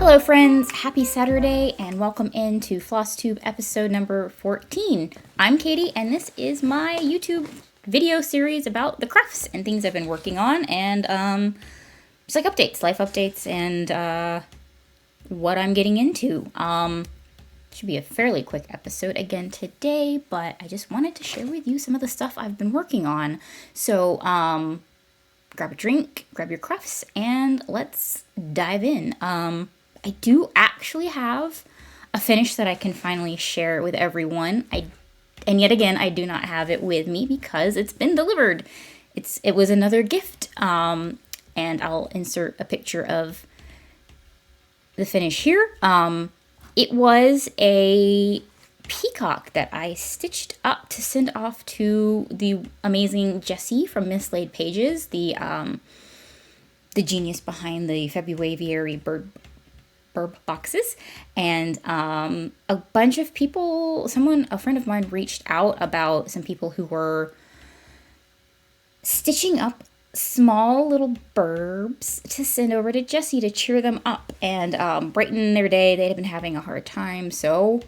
Hello friends, happy Saturday and welcome into Flosstube episode number 14. I'm Katie and this is my YouTube video series about the crafts and things I've been working on and just like updates, life updates and what I'm getting into. Should be a fairly quick episode again today, but I just wanted to share with you some of the stuff I've been working on. So grab a drink, grab your crafts, and let's dive in. I do actually have a finish that I can finally share with everyone. And yet again, I do not have it with me because it's been delivered. It was another gift, and I'll insert a picture of the finish here. It was a peacock that I stitched up to send off to the amazing Jessie from Mislaid Pages, the genius behind the February bird boxes. And a bunch of people, a friend of mine reached out about some people who were stitching up small little burbs to send over to Jessie to cheer them up and brighten their day. They had been having a hard time, so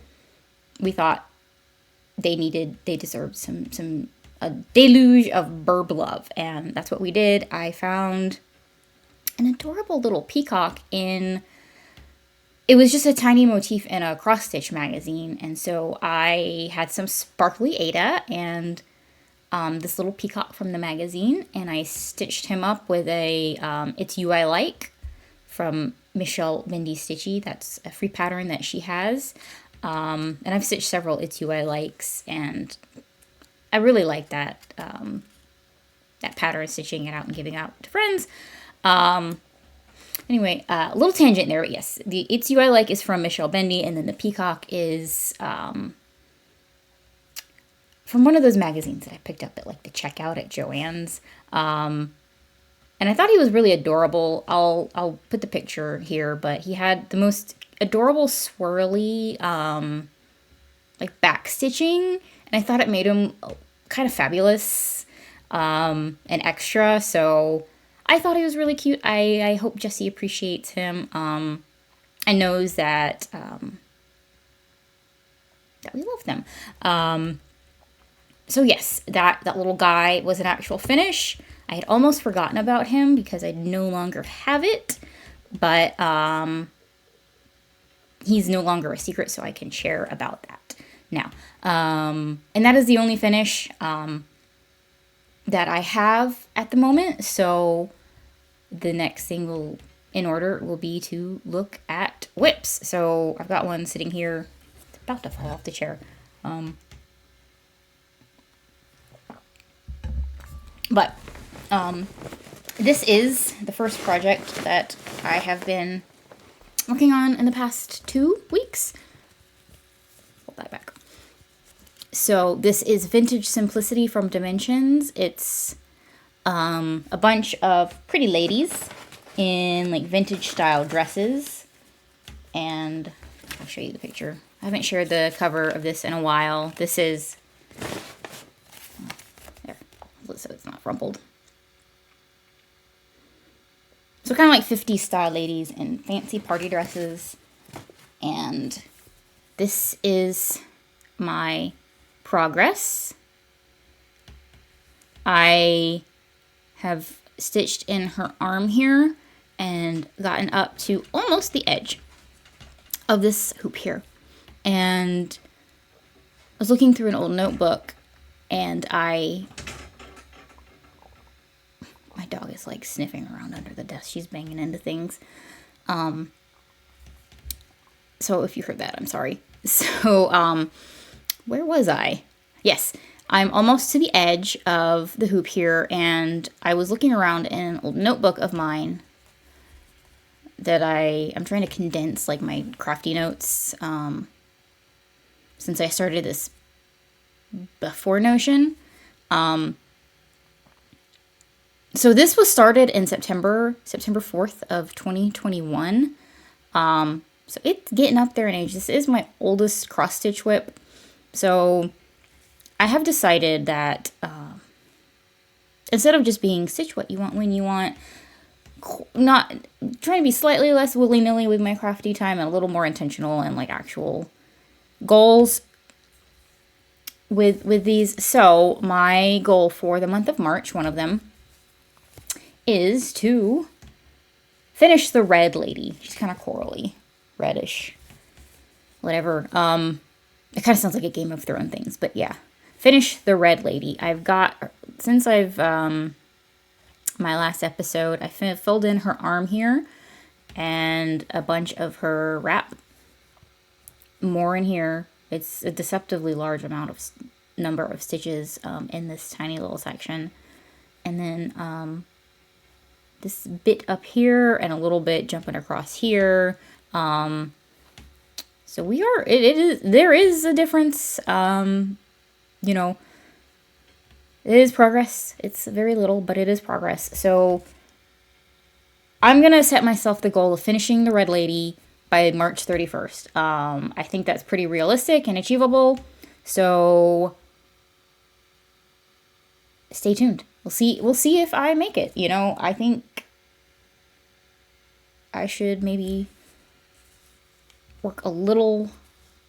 we thought they deserved a deluge of burb love, and that's what we did. I found an adorable little peacock it was just a tiny motif in a cross-stitch magazine, and so I had some sparkly Ada and this little peacock from the magazine, and I stitched him up with a It's You I Like from Michelle Mindy Stitchy. That's a free pattern that she has, and I've stitched several It's You I Likes, and I really like that pattern, stitching it out and giving out to friends. Anyway, a little tangent there, but yes, the It's You I Like is from Michelle Bendy, and then the peacock is from one of those magazines that I picked up at like the checkout at Joann's. And I thought he was really adorable. I'll put the picture here, but he had the most adorable swirly like back stitching, and I thought it made him kind of fabulous and extra, so I thought he was really cute. I hope Jessie appreciates him and knows that we love them. So yes, that little guy was an actual finish. I had almost forgotten about him because I no longer have it, but he's no longer a secret, so I can share about that now. And that is the only finish that I have at the moment, so the next thing in order will be to look at whips. So I've got one sitting here. It's about to fall off the chair. But this is the first project that I have been working on in the past 2 weeks. Hold that back. So this is Vintage Simplicity from Dimensions. It's a bunch of pretty ladies in like vintage style dresses. And I'll show you the picture. I haven't shared the cover of this in a while. This is, there, so it's not rumpled. So kind of like 50s style ladies in fancy party dresses. And this is my progress. I have stitched in her arm here and gotten up to almost the edge of this hoop here. And I was looking through an old notebook, and my dog is like sniffing around under the desk. She's banging into things. So if you heard that, I'm sorry. So, where was I? Yes, I'm almost to the edge of the hoop here, and I was looking around in an old notebook of mine that I'm trying to condense like my crafty notes since I started this before Notion. So this was started in September 4th of 2021. So it's getting up there in age. This is my oldest cross-stitch whip. So I have decided that instead of just being stitch what you want when you want, not trying to be slightly less willy-nilly with my crafty time and a little more intentional and like actual goals with these. So my goal for the month of March, one of them, is to finish the red lady. She's kind of corally, reddish, whatever. It kind of sounds like a Game of Thrones things, but yeah. Finish the red lady. I've got, since I've, my last episode, I filled in her arm here and a bunch of her wrap. More in here. It's a deceptively large amount of number of stitches in this tiny little section. And then this bit up here and a little bit jumping across here. So we are, there is a difference, you know, it is progress. It's very little, but it is progress. So I'm going to set myself the goal of finishing the red lady by March 31st. I think that's pretty realistic and achievable. So stay tuned. We'll see if I make it. You know, I think I should maybe work a little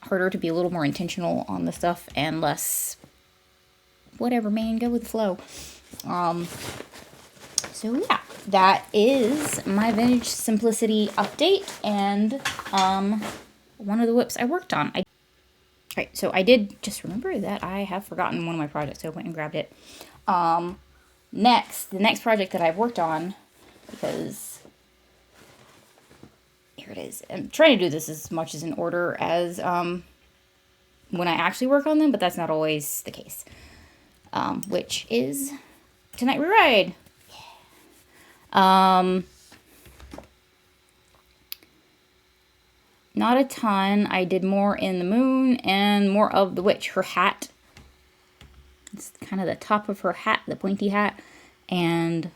harder to be a little more intentional on the stuff and less whatever, man, go with the flow. So yeah, that is my vintage simplicity update and one of the whips I worked on. Alright, so I did just remember that I have forgotten one of my projects, so I went and grabbed it. The next project that I've worked on, because here it is. I'm trying to do this as much as in order as when I actually work on them, but that's not always the case. Which is Tonight We Ride. Yeah. Not a ton. I did more in the moon and more of the witch. Her hat. It's kind of the top of her hat, the pointy hat. And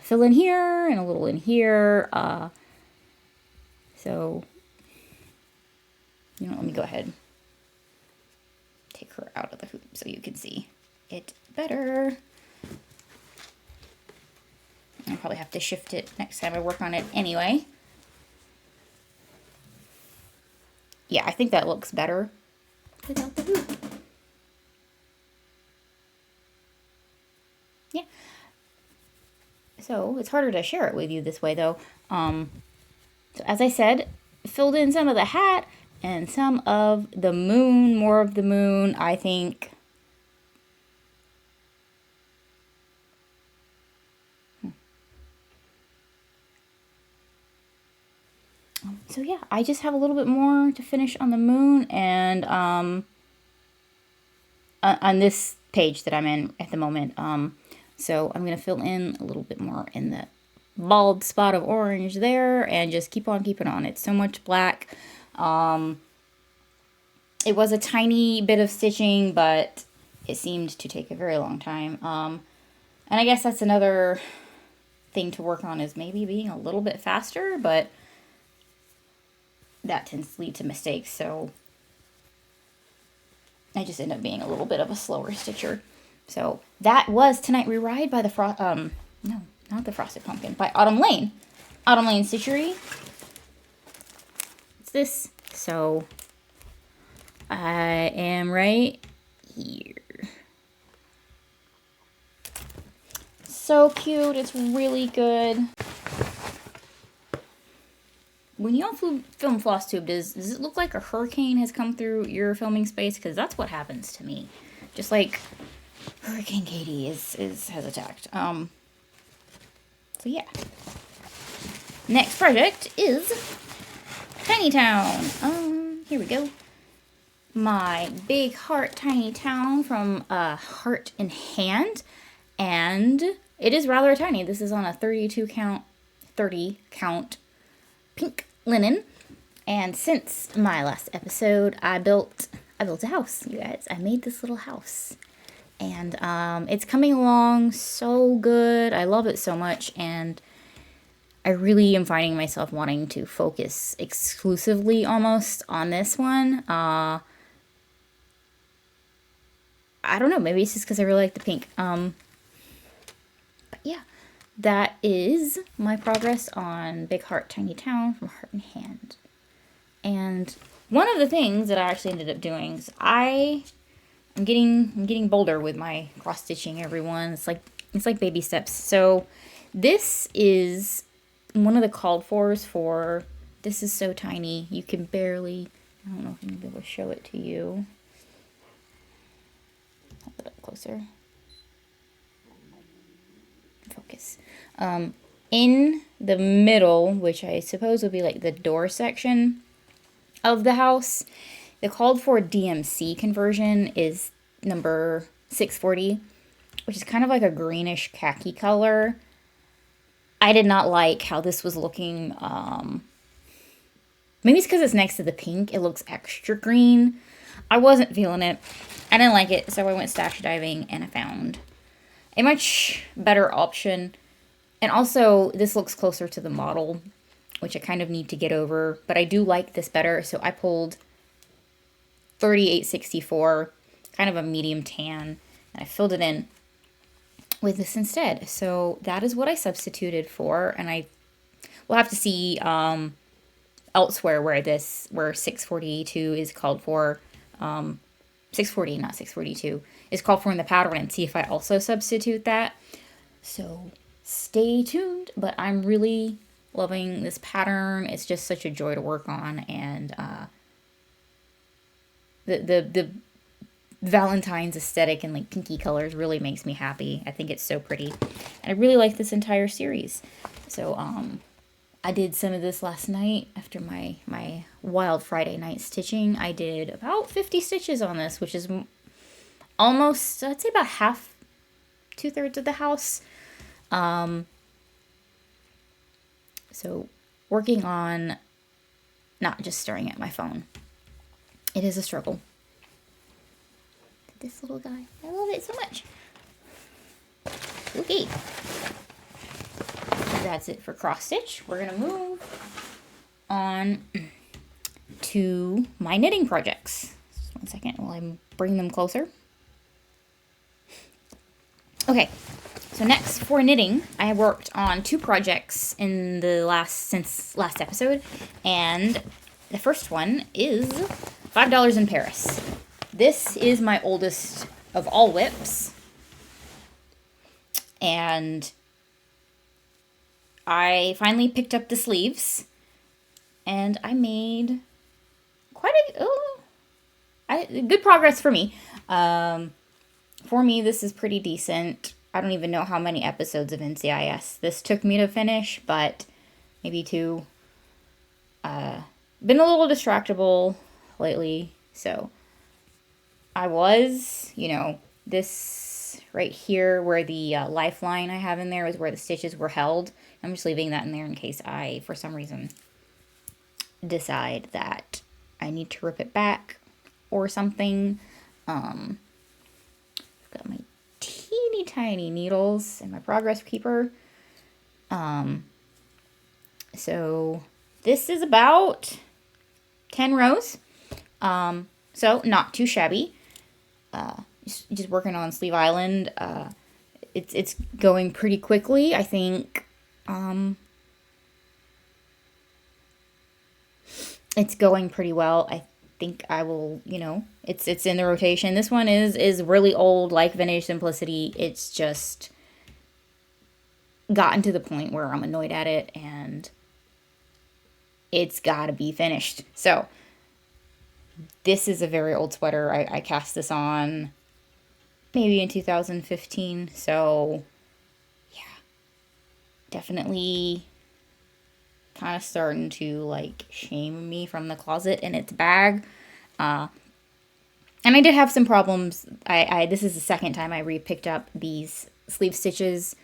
fill in here and a little in here. So, you know, let me go ahead. Take her out of the hoop so you can see it better. I'll probably have to shift it next time I work on it anyway. Yeah, I think that looks better without the hoop. Yeah. So it's harder to share it with you this way though. So as I said, filled in some of the hat and some of the moon, more of the moon, I think. So yeah, I just have a little bit more to finish on the moon and on this page that I'm in at the moment. So I'm going to fill in a little bit more in the bald spot of orange there and just keep on keeping on. It's so much black. It was a tiny bit of stitching, but it seemed to take a very long time. And I guess that's another thing to work on is maybe being a little bit faster, but that tends to lead to mistakes, so I just end up being a little bit of a slower stitcher. So that was Tonight We Ride by the no, not the Frosted Pumpkin, by Autumn Lane. Autumn Lane Stitchery. It's this. So I am right here. So cute. It's really good. When you all film Flosstube, does it look like a hurricane has come through your filming space? Because that's what happens to me. Just like Hurricane Katie has attacked. So yeah. Next project is Tiny Town. Here we go. My Big Heart Tiny Town from Heart in Hand. And it is rather tiny. This is on a 30 count pink linen. And since my last episode, I built a house, you guys. I made this little house. And it's coming along so good. I love it so much. And I really am finding myself wanting to focus exclusively almost on this one. I don't know. Maybe it's just because I really like the pink. But yeah, that is my progress on Big Heart Tiny Town from Heart in Hand. And one of the things that I actually ended up doing is I'm getting bolder with my cross stitching, everyone. It's like baby steps. So this is one of the called fors for, this is so tiny you can barely, I don't know if I'm gonna be able to show it to you. Hold it up closer. Focus. In the middle, which I suppose would be like the door section of the house, the called for DMC conversion is number 640, which is kind of like a greenish khaki color. I did not like how this was looking. Maybe it's because it's next to the pink. It looks extra green. I wasn't feeling it. I didn't like it, so I went stash diving and I found a much better option. And also, this looks closer to the model, which I kind of need to get over. But I do like this better, so I pulled 3864, kind of a medium tan, and I filled it in with this instead. So that is what I substituted for, and I will have to see elsewhere where 642 is called for, 640, not 642, is called for in the pattern, and see if I also substitute that. So stay tuned, but I'm really loving this pattern. It's just such a joy to work on, and the Valentine's aesthetic and like pinky colors really makes me happy. I think it's so pretty, and I really like this entire series. So I did some of this last night after my wild Friday night stitching. I did about 50 stitches on this, which is almost, I'd say about half, 2/3 of the house. So working on not just staring at my phone. It is a struggle. This little guy, I love it so much. Okay. That's it for cross stitch. We're gonna move on to my knitting projects. Just 1 second while I'm bringing them closer. Okay, so next for knitting, I worked on 2 projects in the since last episode, and the first one is $5 in Paris. This is my oldest of all whips, and I finally picked up the sleeves, and I made quite good progress for me. For me, this is pretty decent. I don't even know how many episodes of NCIS this took me to finish, but maybe 2. Been a little distractible lately, so I was, this right here where the lifeline I have in there is where the stitches were held. I'm just leaving that in there in case I, for some reason, decide that I need to rip it back or something. I've got my teeny tiny needles and my progress keeper. So this is about 10 rows. So not too shabby. Just working on Sleeve Island. It's going pretty quickly. I think it's going pretty well. I think I will, it's in the rotation. This one is really old, like Vintage Simplicity. It's just gotten to the point where I'm annoyed at it, and it's got to be finished. So this is a very old sweater. I cast this on maybe in 2015. So yeah, definitely kind of starting to like shame me from the closet in its bag. And I did have some problems. This is the second time I re-picked up these sleeve stitches,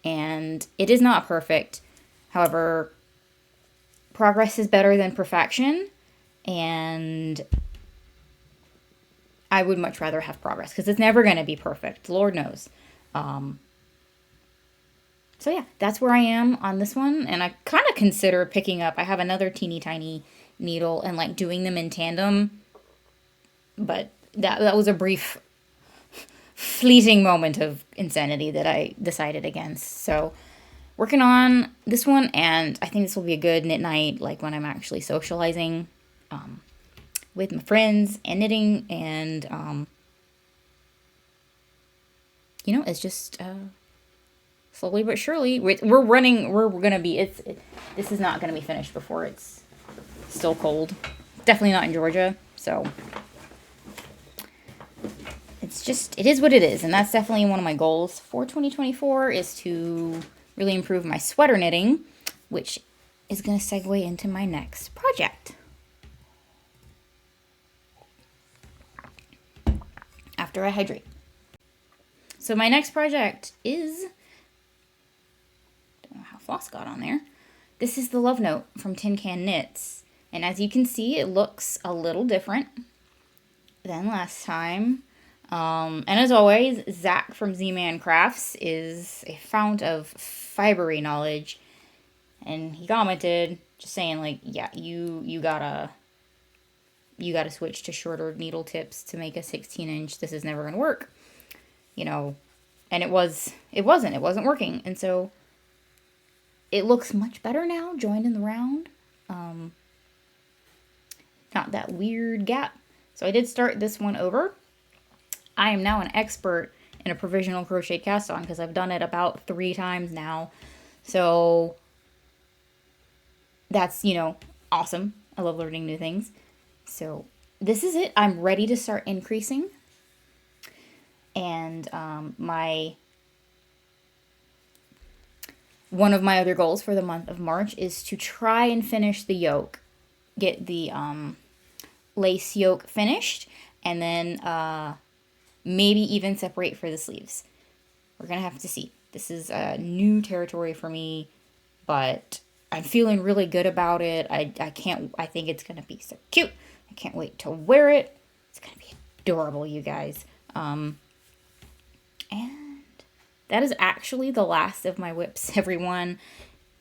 and it is not perfect. However, progress is better than perfection, and I would much rather have progress because it's never going to be perfect. Lord knows. So yeah, that's where I am on this one, and I kind of consider picking up. I have another teeny tiny needle and like doing them in tandem, but that was a brief, fleeting moment of insanity that I decided against. So working on this one, and I think this will be a good knit night, like when I'm actually socializing with my friends and knitting, and you know, it's just slowly but surely we're gonna be this is not gonna be finished before it's still cold. Definitely not in Georgia, so it is what it is, and that's definitely one of my goals for 2024 is to really improve my sweater knitting, which is going to segue into my next project. After I hydrate. So my next project is, don't know how Floss got on there. This is the Love Note from Tin Can Knits, and as you can see, it looks a little different than last time. And as always, Zach from Z-Man Crafts is a fount of fibery knowledge. And he commented, just saying, like, yeah, you gotta switch to shorter needle tips to make a 16-inch. This is never gonna work. You know, and it wasn't working. And so it looks much better now, joined in the round. Not that weird gap. So I did start this one over. I am now an expert in a provisional crochet cast on because I've done it about 3 times now. So that's, you know, awesome. I love learning new things. So this is it. I'm ready to start increasing. And one of my other goals for the month of March is to try and finish the yoke. Get the lace yoke finished, and then maybe even separate for the sleeves. We're gonna have to see. This is new territory for me, but I'm feeling really good about it. I think it's gonna be so cute. I can't wait to wear it. It's gonna be adorable, you guys. And that is actually the last of my whips, everyone.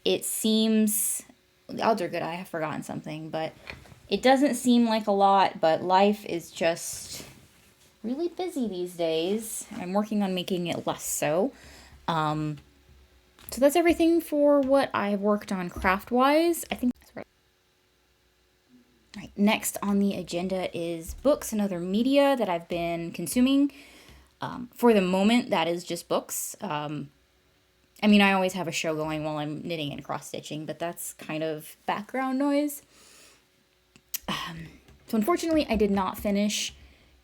It seems, the odds are good I have forgotten something, but it doesn't seem like a lot, but life is just really busy these days. I'm working on making it less so. So that's everything for what I've worked on craft-wise. I think that's right. Right. Next on the agenda is books and other media that I've been consuming. For the moment, that is just books. I mean, I always have a show going while I'm knitting and cross-stitching, but that's kind of background noise. So unfortunately, I did not finish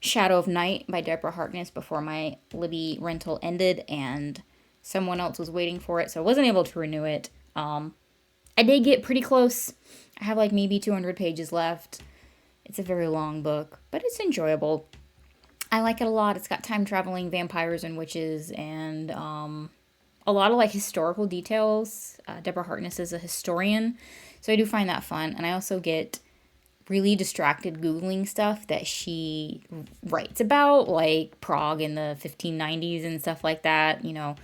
Shadow of Night by Deborah Harkness before my Libby rental ended, and someone else was waiting for it, so I wasn't able to renew it. I did get pretty close. I have like maybe 200 pages left. It's a very long book, but it's enjoyable. I like it a lot. It's got time traveling vampires and witches, and a lot of like historical details. Deborah Harkness is a historian, so I do find that fun. And I also get really distracted Googling stuff that she writes about, like Prague in the 1590s and stuff like that, you know,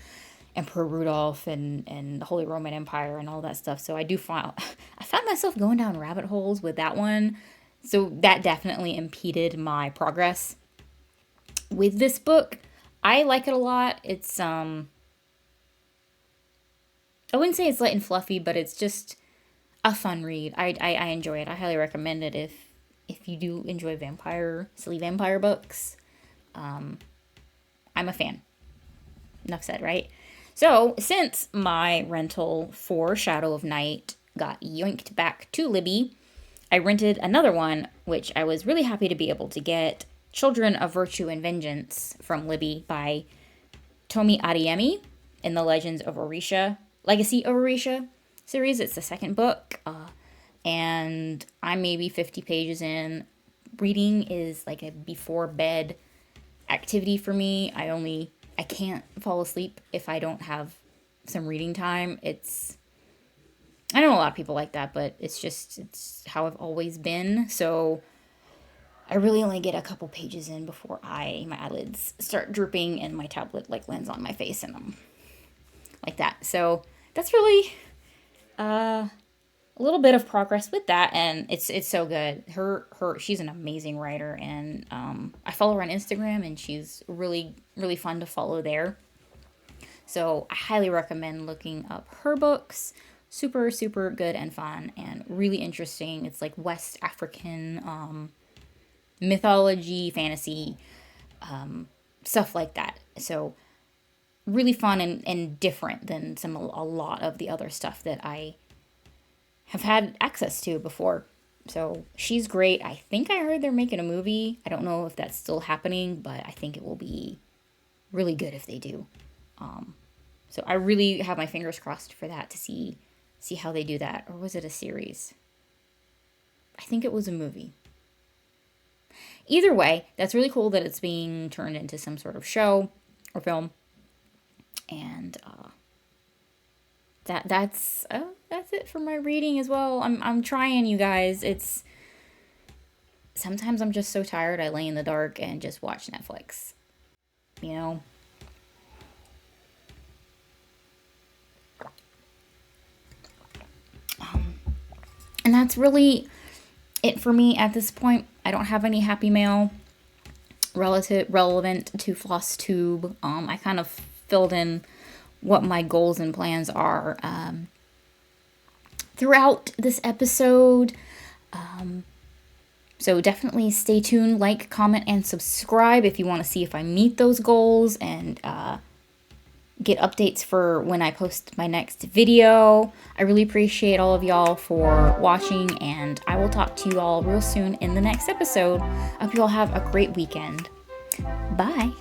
Emperor Rudolph and the Holy Roman Empire and all that stuff. So I found myself going down rabbit holes with that one. So that definitely impeded my progress with this book. I like it a lot. It's, I wouldn't say it's light and fluffy, but it's just a fun read. I enjoy it. I highly recommend it if you do enjoy silly vampire books. I'm a fan. Enough said, right? So, since my rental for Shadow of Night got yoinked back to Libby, I rented another one, which I was really happy to be able to get. Children of Virtue and Vengeance from Libby by Tomi Adeyemi in the Legends of Orisha, Legacy of Orisha series. It's the second book, and I'm maybe 50 pages in. Reading is like a before bed activity for me. I can't fall asleep if I don't have some reading time. I know a lot of people like that, but it's how I've always been. So I really only get a couple pages in before my eyelids start drooping and my tablet like lands on my face and I'm like that. So that's really a little bit of progress with that, and it's so good. She's an amazing writer, and I follow her on Instagram, and she's really, really fun to follow there. So I highly recommend looking up her books. Super, super good and fun and really interesting. It's like West African mythology, fantasy, stuff like that. So really fun and different than a lot of the other stuff that I have had access to before. So she's great. I think I heard they're making a movie. I don't know if that's still happening, but I think it will be really good if they do. So I really have my fingers crossed for that to see how they do that. Or was it a series? I think it was a movie. Either way, that's really cool that it's being turned into some sort of show or film. And that's it for my reading as well. I'm trying, you guys. It's sometimes I'm just so tired I lay in the dark and just watch Netflix. You know? And that's really it for me at this point. I don't have any happy mail relevant to Flosstube. I kind of filled in what my goals and plans are throughout this episode. So definitely stay tuned, like, comment, and subscribe if you want to see if I meet those goals and get updates for when I post my next video. I really appreciate all of y'all for watching, and I will talk to you all real soon in the next episode. I hope you all have a great weekend. Bye.